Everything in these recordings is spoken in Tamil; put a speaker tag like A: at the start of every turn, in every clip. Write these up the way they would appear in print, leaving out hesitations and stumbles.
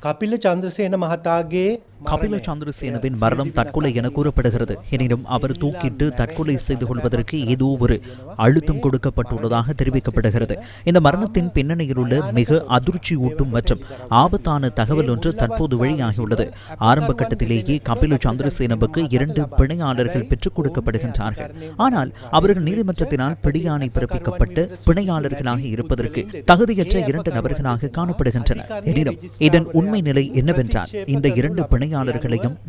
A: කපිල චන්ද්‍රසේන මහතාගේ
B: கபில சந்திரசேனவின் மரணம் தற்கொலை என கூறப்படுகிறது. எனினும் அவர் தூக்கிட்டு தற்கொலை செய்து கொள்வதற்கு ஏதோ ஒரு அழுத்தம் கொடுக்கப்பட்டுள்ளதாக தெரிவிக்கப்படுகிறது. இந்த மரணத்தின் பின்னணியில் உள்ள மிக அதிர்ச்சியூட்டும் மற்றும் ஆபத்தான தகவல் ஒன்று தற்போது வெளியாகியுள்ளது. ஆரம்ப கட்டத்திலேயே கபில சந்திரசேனவுக்கு 2 பிணையாளர்கள் பெற்றுக் கொடுக்கப்படுகின்றார்கள். ஆனால் அவர்கள் நீதிமன்றத்தினால் பிடியாணை பிறப்பிக்கப்பட்டு பிணையாளர்களாக இருப்பதற்கு தகுதியற்ற 2 நபர்களாக காணப்படுகின்றனர். எனினும் இதன் உண்மை நிலை என்னவென்றால் இந்த 2 பிணையாளர்களையும்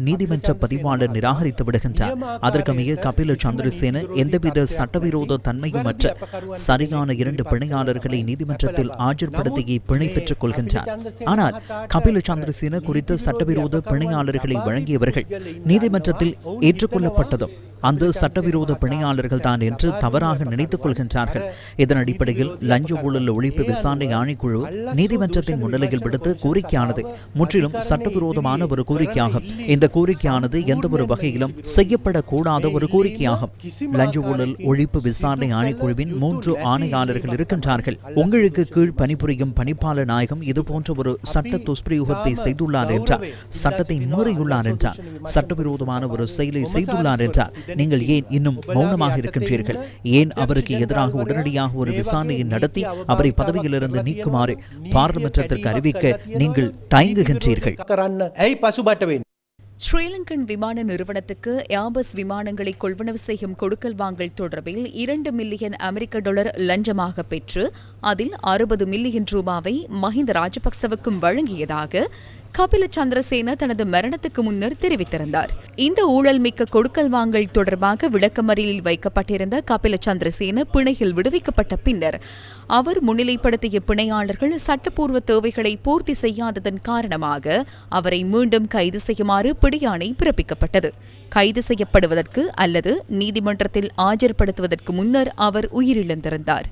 B: நீதிமன்ற பதிவாளர் நிராகரித்து விடுகின்றார். அதற்கமைய கபில சந்திரசேன எந்தவித சட்டவிரோத தன்மையுமற்ற சரியான 2 பிணையாளர்களை நீதிமன்றத்தில் ஆஜர்படுத்தியே பிணை பெற்றுக் கொள்கின்றார். ஆனால் கபில சந்திரசேன குறித்த சட்டவிரோத பிணையாளர்களை வழங்கியவர்கள் நீதிமன்றத்தில் ஏற்றுக்கொள்ளப்பட்டதும் அந்த சட்டவிரோத பிணையாளர்கள் தான் என்று தவறாக நினைத்துக் கொள்கின்றார்கள். இதன் அடிப்படையில் லஞ்ச ஊழல் ஒழிப்பு விசாரணை ஆணைக்குழு நீதிமன்றத்தின் முன்னிலையில் விடுத்த கோரிக்கையானது முற்றிலும் சட்டவிரோதமான ஒரு கோரிக்கையாகும். இந்த கோரிக்கையானது எந்த ஒரு வகையிலும் செய்யப்படக்கூடாத ஒரு கோரிக்கையாகும். லஞ்ச ஊழல் ஒழிப்பு விசாரணை ஆணைக்குழுவின் 3 ஆணையாளர்கள் இருக்கின்றார்கள். உங்களுக்கு கீழ் பணிபுரியும் பணிப்பாளர் நாயகம் இதுபோன்ற ஒரு சட்ட துஷ்பிரயோகத்தை செய்துள்ளார் என்றார், சட்டத்தை மீறியுள்ளார் என்றார், சட்டவிரோதமான ஒரு செயலை செய்துள்ளார் என்றார். நீங்கள் ஏன் இன்னும் மௌனமாக இருக்கின்றீர்கள்? ஏன் அவருக்கு எதிராக உடனடியாக ஒரு விசாரணையை நடத்தி அவரை பதவியிலிருந்து நீக்குமாறு பாராளுமன்றத்திற்கு அறிவிக்க நீங்கள் தயங்குகின்றீர்கள்?
C: ஸ்ரீலங்கன் விமான நிறுவனத்துக்கு ஏர்பஸ் விமானங்களை கொள்வனவு செய்யும் கொடுக்கல் வாங்கல் தொடர்பில் 2 மில்லியன் அமெரிக்க டாலர் லஞ்சமாக பெற்று அதில் 60 மில்லியன் ரூபாவை மஹிந்த ராஜபக்சவுக்கும் வழங்கியதாக கபில சந்திரசேன தனது மரணத்துக்கு முன்னர் தெரிவித்திருந்தார். இந்த ஊழல் மிக்க கொடுக்கல் வாங்கல் தொடர்பாக விளக்கமறியலில் வைக்கப்பட்டிருந்த கபில சந்திரசேன பிணையில் விடுவிக்கப்பட்ட பின்னர் அவர் முன்னிலைப்படுத்திய பிணையாளர்கள் சட்டப்பூர்வ தேவைகளை பூர்த்தி செய்யாததன் காரணமாக அவரை மீண்டும் கைது செய்யுமாறு பிடியாணை பிறப்பிக்கப்பட்டது. கைது செய்யப்படுவதற்கு அல்லது நீதிமன்றத்தில் ஆஜர்படுத்துவதற்கு முன்னர் அவர் உயிரிழந்திருந்தார்.